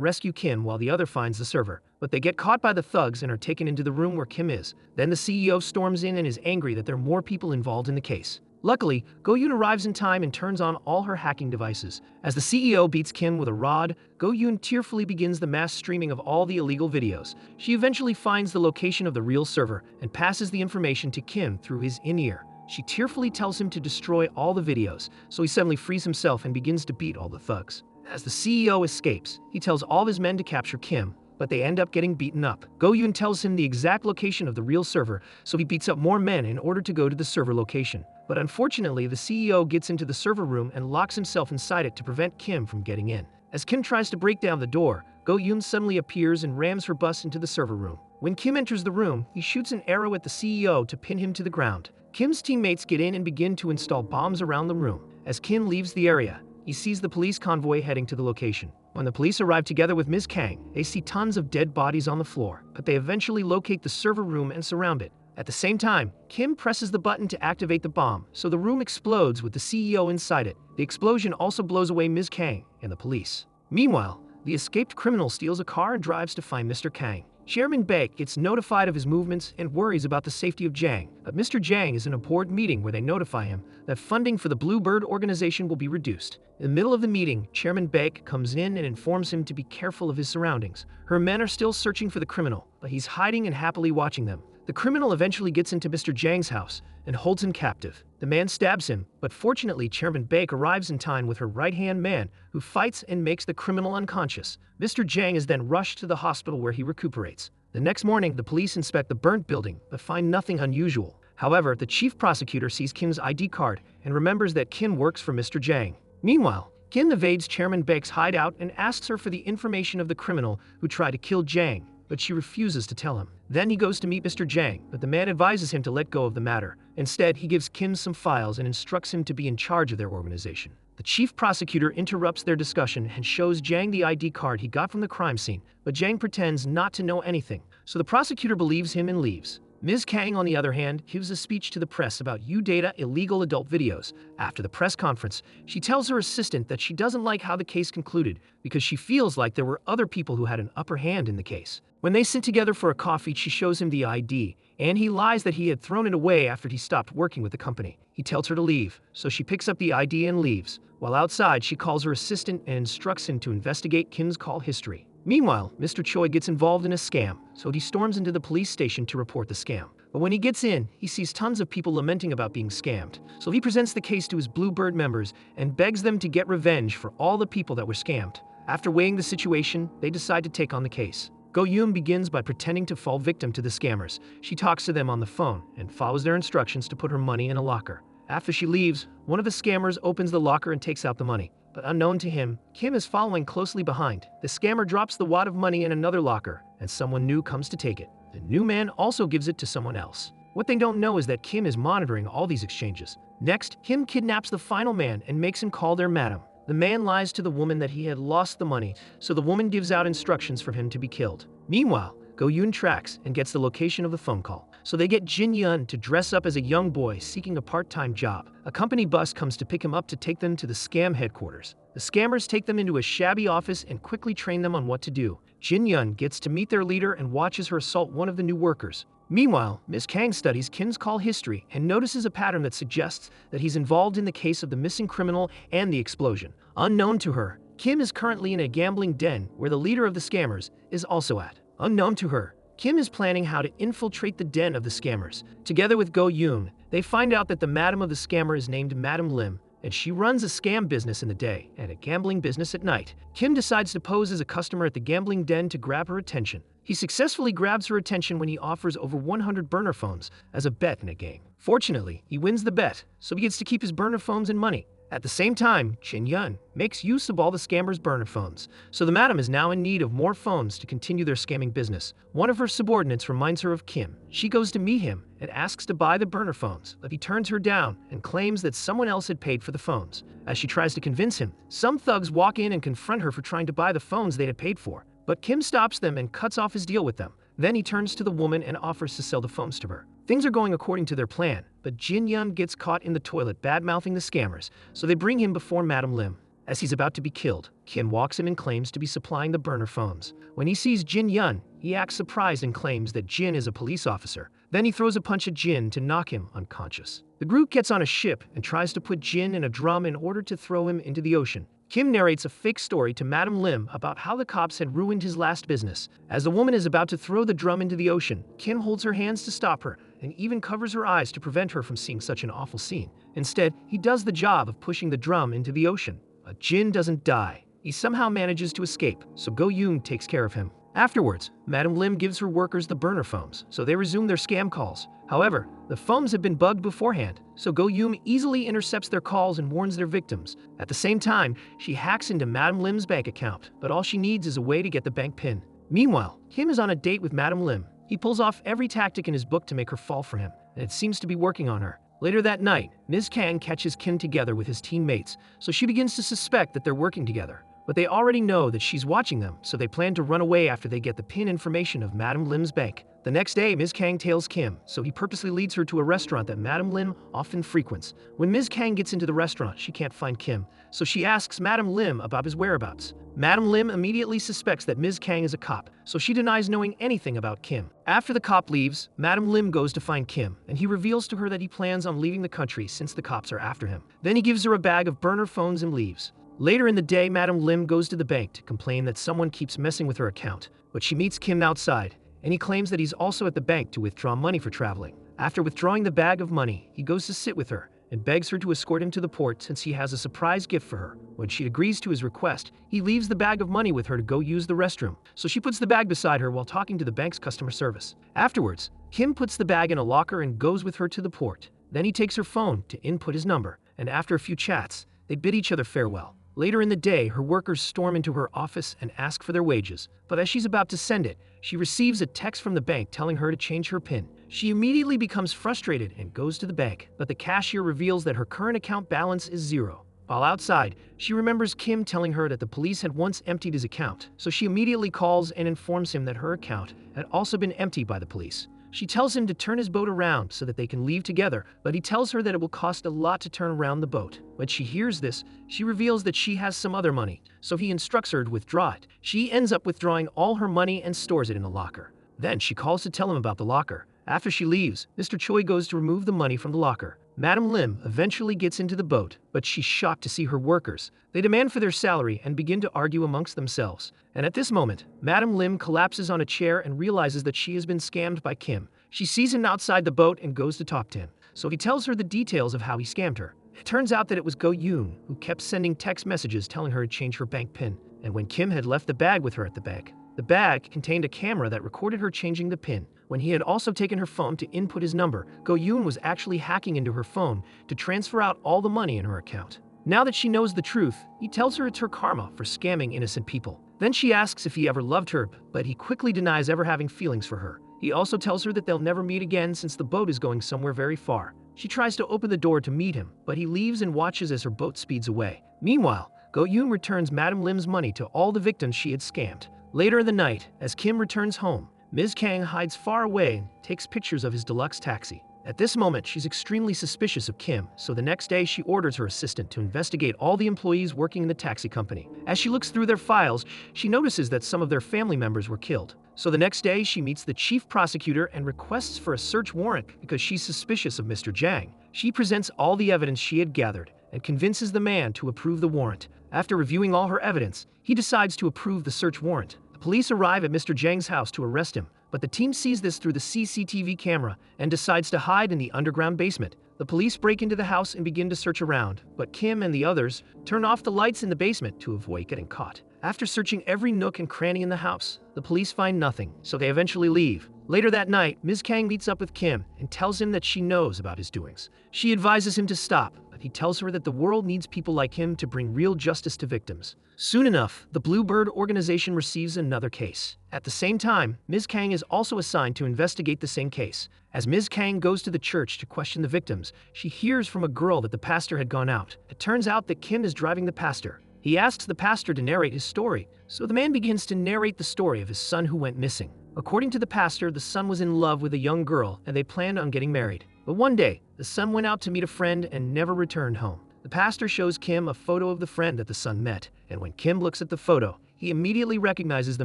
rescue Kim while the other finds the server, but they get caught by the thugs and are taken into the room where Kim is. Then the CEO storms in and is angry that there are more people involved in the case. Luckily, Go Yoon arrives in time and turns on all her hacking devices. As the CEO beats Kim with a rod, Go Yoon tearfully begins the mass streaming of all the illegal videos. She eventually finds the location of the real server and passes the information to Kim through his in-ear. She tearfully tells him to destroy all the videos, so he suddenly frees himself and begins to beat all the thugs. As the CEO escapes, he tells all of his men to capture Kim, but they end up getting beaten up. Go Yoon tells him the exact location of the real server, so he beats up more men in order to go to the server location. But unfortunately, the CEO gets into the server room and locks himself inside it to prevent Kim from getting in. As Kim tries to break down the door, Go Yoon suddenly appears and rams her bus into the server room. When Kim enters the room, he shoots an arrow at the CEO to pin him to the ground. Kim's teammates get in and begin to install bombs around the room. As Kim leaves the area, he sees the police convoy heading to the location. When the police arrive together with Ms. Kang, they see tons of dead bodies on the floor, but they eventually locate the server room and surround it. At the same time, Kim presses the button to activate the bomb, so the room explodes with the CEO inside it. The explosion also blows away Ms. Kang and the police. Meanwhile, the escaped criminal steals a car and drives to find Mr. Kang. Chairman Baek gets notified of his movements and worries about the safety of Jang, but Mr. Jang is in a board meeting where they notify him that funding for the Blue Bird organization will be reduced. In the middle of the meeting, Chairman Baek comes in and informs him to be careful of his surroundings. Her men are still searching for the criminal, but he's hiding and happily watching them. The criminal eventually gets into Mr. Jang's house and holds him captive. The man stabs him, but fortunately Chairman Baek arrives in time with her right-hand man, who fights and makes the criminal unconscious. Mr. Jang is then rushed to the hospital where he recuperates. The next morning, the police inspect the burnt building, but find nothing unusual. However, the chief prosecutor sees Kim's ID card and remembers that Kim works for Mr. Jang. Meanwhile, Kim evades Chairman Baek's hideout and asks her for the information of the criminal who tried to kill Jang, but she refuses to tell him. Then he goes to meet Mr. Jang, but the man advises him to let go of the matter. Instead, he gives Kim some files and instructs him to be in charge of their organization. The chief prosecutor interrupts their discussion and shows Jang the ID card he got from the crime scene, but Jang pretends not to know anything, so the prosecutor believes him and leaves. Ms. Kang, on the other hand, gives a speech to the press about U-Data illegal adult videos. After the press conference, she tells her assistant that she doesn't like how the case concluded because she feels like there were other people who had an upper hand in the case. When they sit together for a coffee, she shows him the ID, and he lies that he had thrown it away after he stopped working with the company. He tells her to leave, so she picks up the ID and leaves. While outside, she calls her assistant and instructs him to investigate Kim's call history. Meanwhile, Mr. Choi gets involved in a scam, so he storms into the police station to report the scam. But when he gets in, he sees tons of people lamenting about being scammed. So he presents the case to his Blue Bird members and begs them to get revenge for all the people that were scammed. After weighing the situation, they decide to take on the case. Go Yoon begins by pretending to fall victim to the scammers. She talks to them on the phone and follows their instructions to put her money in a locker. After she leaves, one of the scammers opens the locker and takes out the money. But unknown to him, Kim is following closely behind. The scammer drops the wad of money in another locker, and someone new comes to take it. The new man also gives it to someone else. What they don't know is that Kim is monitoring all these exchanges. Next, Kim kidnaps the final man and makes him call their madam. The man lies to the woman that he had lost the money, so the woman gives out instructions for him to be killed. Meanwhile, Go Yoon tracks and gets the location of the phone call. So they get Jin Yun to dress up as a young boy seeking a part-time job. A company bus comes to pick him up to take them to the scam headquarters. The scammers take them into a shabby office and quickly train them on what to do. Jin Yun gets to meet their leader and watches her assault one of the new workers. Meanwhile, Ms. Kang studies Kim's call history and notices a pattern that suggests that he's involved in the case of the missing criminal and the explosion. Unknown to her, Kim is currently in a gambling den where the leader of the scammers is also at. Unknown to her, Kim is planning how to infiltrate the den of the scammers. Together with Go Yoon, they find out that the madam of the scammer is named Madam Lim, and she runs a scam business in the day and a gambling business at night. Kim decides to pose as a customer at the gambling den to grab her attention. He successfully grabs her attention when he offers over 100 burner phones as a bet in a game. Fortunately, he wins the bet, so he gets to keep his burner phones and money. At the same time, Chin Yun makes use of all the scammers' burner phones, so the madam is now in need of more phones to continue their scamming business. One of her subordinates reminds her of Kim. She goes to meet him and asks to buy the burner phones, but he turns her down and claims that someone else had paid for the phones. As she tries to convince him, some thugs walk in and confront her for trying to buy the phones they had paid for, but Kim stops them and cuts off his deal with them. Then he turns to the woman and offers to sell the phones to her. Things are going according to their plan, but Jin Yun gets caught in the toilet bad-mouthing the scammers, so they bring him before Madam Lim. As he's about to be killed, Kim walks in and claims to be supplying the burner phones. When he sees Jin Yun, he acts surprised and claims that Jin is a police officer. Then he throws a punch at Jin to knock him unconscious. The group gets on a ship and tries to put Jin in a drum in order to throw him into the ocean. Kim narrates a fake story to Madam Lim about how the cops had ruined his last business. As the woman is about to throw the drum into the ocean, Kim holds her hands to stop her and even covers her eyes to prevent her from seeing such an awful scene. Instead, he does the job of pushing the drum into the ocean. But Jin doesn't die. He somehow manages to escape, so Go Yoon takes care of him. Afterwards, Madam Lim gives her workers the burner phones, so they resume their scam calls. However, the phones have been bugged beforehand, so Go Yoon easily intercepts their calls and warns their victims. At the same time, she hacks into Madam Lim's bank account, but all she needs is a way to get the bank PIN. Meanwhile, Kim is on a date with Madam Lim. He pulls off every tactic in his book to make her fall for him, and it seems to be working on her. Later that night, Ms. Kang catches Kim together with his teammates, so she begins to suspect that they're working together. But they already know that she's watching them, so they plan to run away after they get the PIN information of Madam Lim's bank. The next day, Ms. Kang tails Kim, so he purposely leads her to a restaurant that Madam Lim often frequents. When Ms. Kang gets into the restaurant, she can't find Kim, so she asks Madam Lim about his whereabouts. Madam Lim immediately suspects that Ms. Kang is a cop, so she denies knowing anything about Kim. After the cop leaves, Madam Lim goes to find Kim, and he reveals to her that he plans on leaving the country since the cops are after him. Then he gives her a bag of burner phones and leaves. Later in the day, Madam Lim goes to the bank to complain that someone keeps messing with her account, but she meets Kim outside, and he claims that he's also at the bank to withdraw money for traveling. After withdrawing the bag of money, he goes to sit with her and begs her to escort him to the port since he has a surprise gift for her. When she agrees to his request, he leaves the bag of money with her to go use the restroom, so she puts the bag beside her while talking to the bank's customer service. Afterwards, Kim puts the bag in a locker and goes with her to the port. Then he takes her phone to input his number, and after a few chats, they bid each other farewell. Later in the day, her workers storm into her office and ask for their wages, but as she's about to send it, she receives a text from the bank telling her to change her PIN. She immediately becomes frustrated and goes to the bank, but the cashier reveals that her current account balance is zero. While outside, she remembers Kim telling her that the police had once emptied his account, so she immediately calls and informs him that her account had also been emptied by the police. She tells him to turn his boat around so that they can leave together, but he tells her that it will cost a lot to turn around the boat. When she hears this, she reveals that she has some other money, so he instructs her to withdraw it. She ends up withdrawing all her money and stores it in a locker. Then she calls to tell him about the locker. After she leaves, Mr. Choi goes to remove the money from the locker. Madam Lim eventually gets into the boat, but she's shocked to see her workers. They demand for their salary and begin to argue amongst themselves. And at this moment, Madam Lim collapses on a chair and realizes that she has been scammed by Kim. She sees him outside the boat and goes to talk to him, so he tells her the details of how he scammed her. It turns out that it was Go Yoon who kept sending text messages telling her to change her bank PIN. And when Kim had left the bag with her at the bank, the bag contained a camera that recorded her changing the PIN. When he had also taken her phone to input his number, Go Yoon was actually hacking into her phone to transfer out all the money in her account. Now that she knows the truth, he tells her it's her karma for scamming innocent people. Then she asks if he ever loved her, but he quickly denies ever having feelings for her. He also tells her that they'll never meet again since the boat is going somewhere very far. She tries to open the door to meet him, but he leaves and watches as her boat speeds away. Meanwhile, Go Yoon returns Madam Lim's money to all the victims she had scammed. Later in the night, as Kim returns home, Ms. Kang hides far away and takes pictures of his deluxe taxi. At this moment, she's extremely suspicious of Kim, so the next day she orders her assistant to investigate all the employees working in the taxi company. As she looks through their files, she notices that some of their family members were killed. So the next day, she meets the chief prosecutor and requests for a search warrant because she's suspicious of Mr. Jang. She presents all the evidence she had gathered and convinces the man to approve the warrant. After reviewing all her evidence, he decides to approve the search warrant. The police arrive at Mr. Jang's house to arrest him, but the team sees this through the CCTV camera and decides to hide in the underground basement. The police break into the house and begin to search around, but Kim and the others turn off the lights in the basement to avoid getting caught. After searching every nook and cranny in the house, the police find nothing, so they eventually leave. Later that night, Ms. Kang meets up with Kim and tells him that she knows about his doings. She advises him to stop, but he tells her that the world needs people like him to bring real justice to victims. Soon enough, the Blue Bird organization receives another case. At the same time, Ms. Kang is also assigned to investigate the same case. As Ms. Kang goes to the church to question the victims, she hears from a girl that the pastor had gone out. It turns out that Kim is driving the pastor. He asks the pastor to narrate his story, so the man begins to narrate the story of his son who went missing. According to the pastor, the son was in love with a young girl and they planned on getting married. But one day, the son went out to meet a friend and never returned home. The pastor shows Kim a photo of the friend that the son met, and when Kim looks at the photo, he immediately recognizes the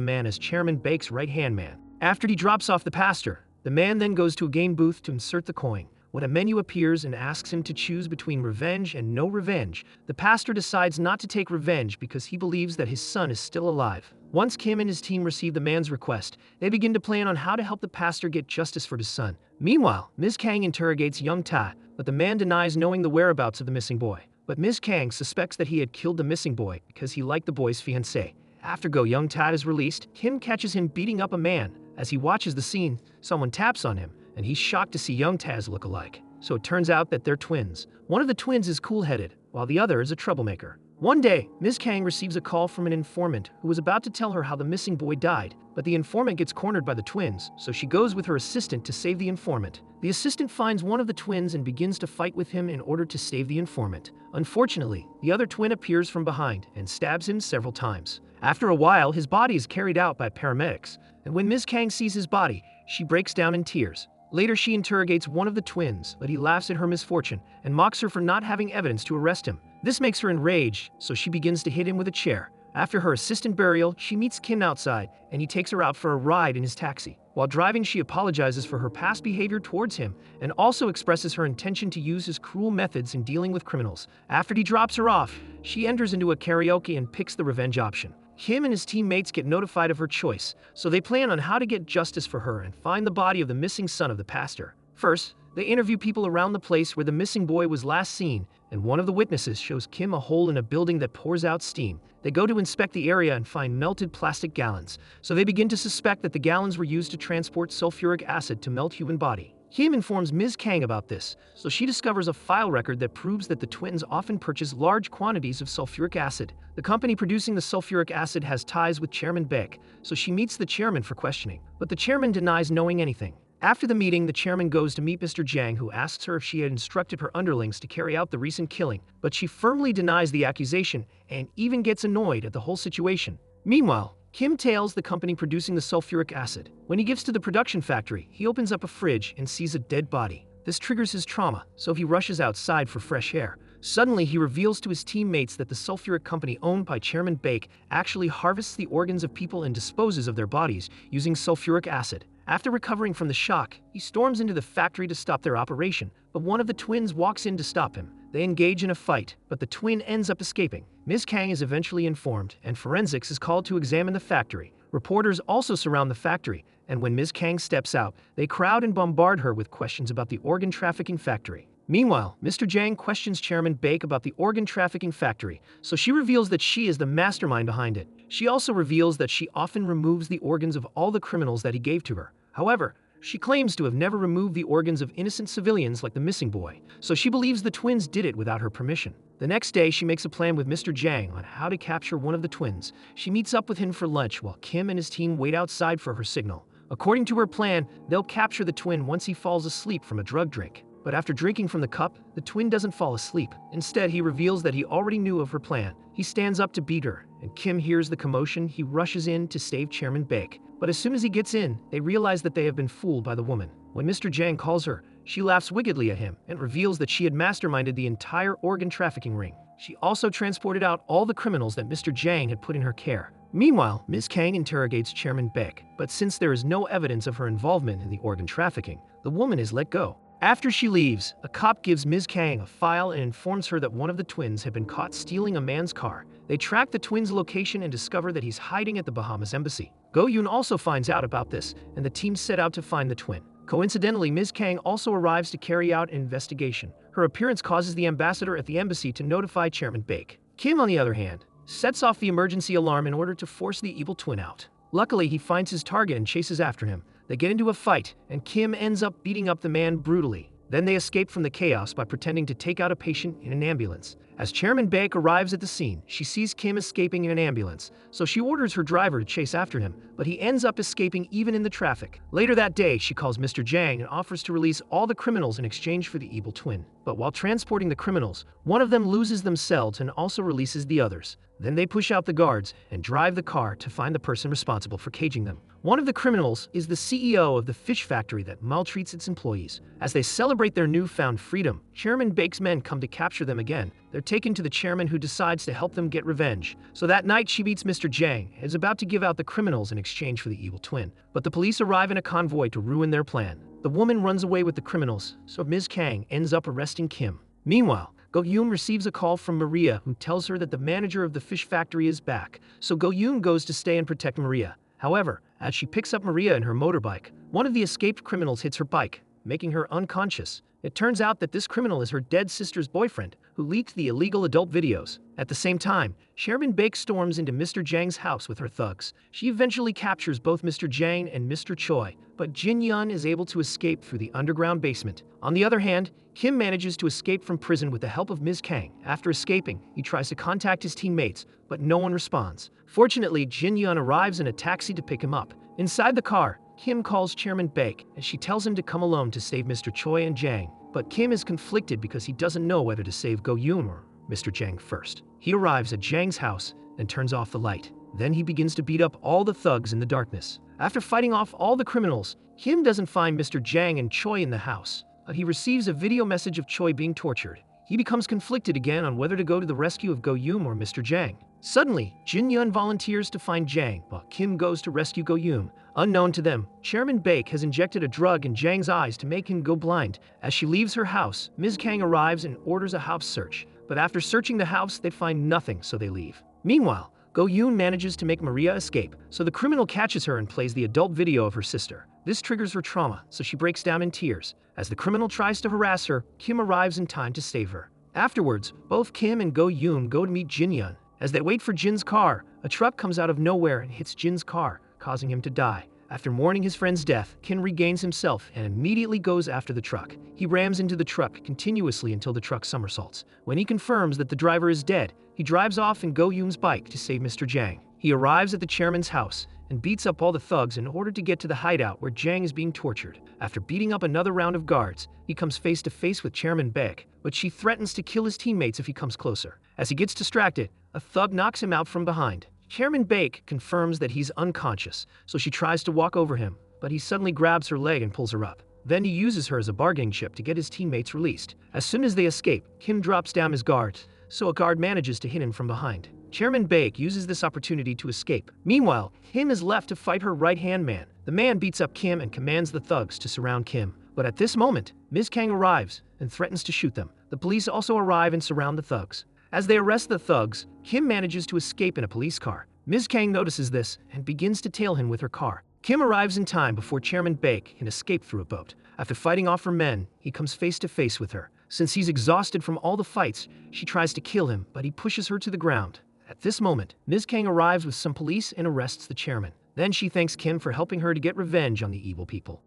man as Chairman Baek's right-hand man. After he drops off the pastor, the man then goes to a game booth to insert the coin. When a menu appears and asks him to choose between revenge and no revenge, the pastor decides not to take revenge because he believes that his son is still alive. Once Kim and his team receive the man's request, they begin to plan on how to help the pastor get justice for his son. Meanwhile, Ms. Kang interrogates young Ta, but the man denies knowing the whereabouts of the missing boy. But Ms. Kang suspects that he had killed the missing boy because he liked the boy's fiancée. After Young Ta is released, Kim catches him beating up a man. As he watches the scene, someone taps on him, and he's shocked to see Young Ta's look alike. So it turns out that they're twins. One of the twins is cool-headed, while the other is a troublemaker. One day, Ms. Kang receives a call from an informant who was about to tell her how the missing boy died, but the informant gets cornered by the twins, so she goes with her assistant to save the informant. The assistant finds one of the twins and begins to fight with him in order to save the informant. Unfortunately, the other twin appears from behind and stabs him several times. After a while, his body is carried out by paramedics, and when Ms. Kang sees his body, she breaks down in tears. Later, she interrogates one of the twins, but he laughs at her misfortune and mocks her for not having evidence to arrest him. This makes her enraged, so she begins to hit him with a chair. After her assistant burial, she meets Kim outside, and he takes her out for a ride in his taxi. While driving, she apologizes for her past behavior towards him and also expresses her intention to use his cruel methods in dealing with criminals. After he drops her off, she enters into a karaoke and picks the revenge option. Kim and his teammates get notified of her choice, so they plan on how to get justice for her and find the body of the missing son of the pastor. First, they interview people around the place where the missing boy was last seen, and one of the witnesses shows Kim a hole in a building that pours out steam. They go to inspect the area and find melted plastic gallons, so they begin to suspect that the gallons were used to transport sulfuric acid to melt human body. Kim informs Ms. Kang about this, so she discovers a file record that proves that the twins often purchase large quantities of sulfuric acid. The company producing the sulfuric acid has ties with Chairman Baek, so she meets the chairman for questioning, but the chairman denies knowing anything. After the meeting, the chairman goes to meet Mr. Jang, who asks her if she had instructed her underlings to carry out the recent killing, but she firmly denies the accusation and even gets annoyed at the whole situation. Meanwhile, Kim tails the company producing the sulfuric acid. When he gets to the production factory, he opens up a fridge and sees a dead body. This triggers his trauma, so he rushes outside for fresh air. Suddenly, he reveals to his teammates that the sulfuric company owned by Chairman Baek actually harvests the organs of people and disposes of their bodies using sulfuric acid. After recovering from the shock, he storms into the factory to stop their operation, but one of the twins walks in to stop him. They engage in a fight, but the twin ends up escaping. Ms. Kang is eventually informed, and forensics is called to examine the factory. Reporters also surround the factory, and when Ms. Kang steps out, they crowd and bombard her with questions about the organ trafficking factory. Meanwhile, Mr. Jang questions Chairman Baek about the organ trafficking factory, so she reveals that she is the mastermind behind it. She also reveals that she often removes the organs of all the criminals that he gave to her. However, she claims to have never removed the organs of innocent civilians like the missing boy, so she believes the twins did it without her permission. The next day, she makes a plan with Mr. Jang on how to capture one of the twins. She meets up with him for lunch while Kim and his team wait outside for her signal. According to her plan, they'll capture the twin once he falls asleep from a drug drink. But after drinking from the cup, the twin doesn't fall asleep. Instead, he reveals that he already knew of her plan. He stands up to beat her, and Kim hears the commotion. He rushes in to save Chairman Baek. But as soon as he gets in, they realize that they have been fooled by the woman. When Mr. Jang calls her, she laughs wickedly at him and reveals that she had masterminded the entire organ trafficking ring. She also transported out all the criminals that Mr. Jang had put in her care. Meanwhile, Ms. Kang interrogates Chairman Baek, but since there is no evidence of her involvement in the organ trafficking, the woman is let go. After she leaves, a cop gives Ms. Kang a file and informs her that one of the twins had been caught stealing a man's car. They track the twins' location and discover that he's hiding at the Bahamas embassy. Go-yoon also finds out about this, and the team set out to find the twin. Coincidentally, Ms. Kang also arrives to carry out an investigation. Her appearance causes the ambassador at the embassy to notify Chairman Baek. Kim, on the other hand, sets off the emergency alarm in order to force the evil twin out. Luckily, he finds his target and chases after him. They get into a fight, and Kim ends up beating up the man brutally. Then they escape from the chaos by pretending to take out a patient in an ambulance. As Chairman Baek arrives at the scene, she sees Kim escaping in an ambulance, so she orders her driver to chase after him, but he ends up escaping even in the traffic. Later that day, she calls Mr. Jang and offers to release all the criminals in exchange for the evil twin. But while transporting the criminals, one of them loses themselves and also releases the others. Then they push out the guards and drive the car to find the person responsible for caging them. One of the criminals is the CEO of the fish factory that maltreats its employees. As they celebrate their newfound freedom, Chairman Baek's men come to capture them again. They're taken to the chairman, who decides to help them get revenge. So that night she meets Mr. Jang and is about to give out the criminals in exchange for the evil twin. But the police arrive in a convoy to ruin their plan. The woman runs away with the criminals, so Ms. Kang ends up arresting Kim. Meanwhile, Go-yoon receives a call from Maria, who tells her that the manager of the fish factory is back, so Go-yoon goes to stay and protect Maria. However, as she picks up Maria in her motorbike, one of the escaped criminals hits her bike, making her unconscious. It turns out that this criminal is her dead sister's boyfriend, who leaked the illegal adult videos. At the same time, Chairman Baek storms into Mr. Jang's house with her thugs. She eventually captures both Mr. Jang and Mr. Choi, but Jin Yun is able to escape through the underground basement. On the other hand, Kim manages to escape from prison with the help of Ms. Kang. After escaping, he tries to contact his teammates, but no one responds. Fortunately, Jin Yun arrives in a taxi to pick him up. Inside the car, Kim calls Chairman Baek, and she tells him to come alone to save Mr. Choi and Jang. But Kim is conflicted because he doesn't know whether to save Go-yoon or Mr. Jang first. He arrives at Jang's house and turns off the light. Then he begins to beat up all the thugs in the darkness. After fighting off all the criminals, Kim doesn't find Mr. Jang and Choi in the house, but he receives a video message of Choi being tortured. He becomes conflicted again on whether to go to the rescue of Go-yoon or Mr. Jang. Suddenly, Jin Yun volunteers to find Jang, while Kim goes to rescue Go-yoon. Unknown to them, Chairman Baek has injected a drug in Jang's eyes to make him go blind. As she leaves her house, Ms. Kang arrives and orders a house search. But after searching the house, they find nothing, so they leave. Meanwhile, Go-yoon manages to make Maria escape, so the criminal catches her and plays the adult video of her sister. This triggers her trauma, so she breaks down in tears. As the criminal tries to harass her, Kim arrives in time to save her. Afterwards, both Kim and Go-yoon go to meet Jin Yun. As they wait for Jin's car, a truck comes out of nowhere and hits Jin's car, causing him to die. After mourning his friend's death, Kim regains himself and immediately goes after the truck. He rams into the truck continuously until the truck somersaults. When he confirms that the driver is dead, he drives off in Go-yoon's bike to save Mr. Jang. He arrives at the chairman's house and beats up all the thugs in order to get to the hideout where Jang is being tortured. After beating up another round of guards, he comes face to face with Chairman Baek, but she threatens to kill his teammates if he comes closer. As he gets distracted, a thug knocks him out from behind. Chairman Baek confirms that he's unconscious, so she tries to walk over him, but he suddenly grabs her leg and pulls her up. Then he uses her as a bargaining chip to get his teammates released. As soon as they escape, Kim drops down his guard, so a guard manages to hit him from behind. Chairman Baek uses this opportunity to escape. Meanwhile, Kim is left to fight her right-hand man. The man beats up Kim and commands the thugs to surround Kim. But at this moment, Ms. Kang arrives and threatens to shoot them. The police also arrive and surround the thugs. As they arrest the thugs, Kim manages to escape in a police car. Ms. Kang notices this and begins to tail him with her car. Kim arrives in time before Chairman Baek can escape through a boat. After fighting off her men, he comes face to face with her. Since he's exhausted from all the fights, she tries to kill him, but he pushes her to the ground. At this moment, Ms. Kang arrives with some police and arrests the chairman. Then she thanks Kim for helping her to get revenge on the evil people.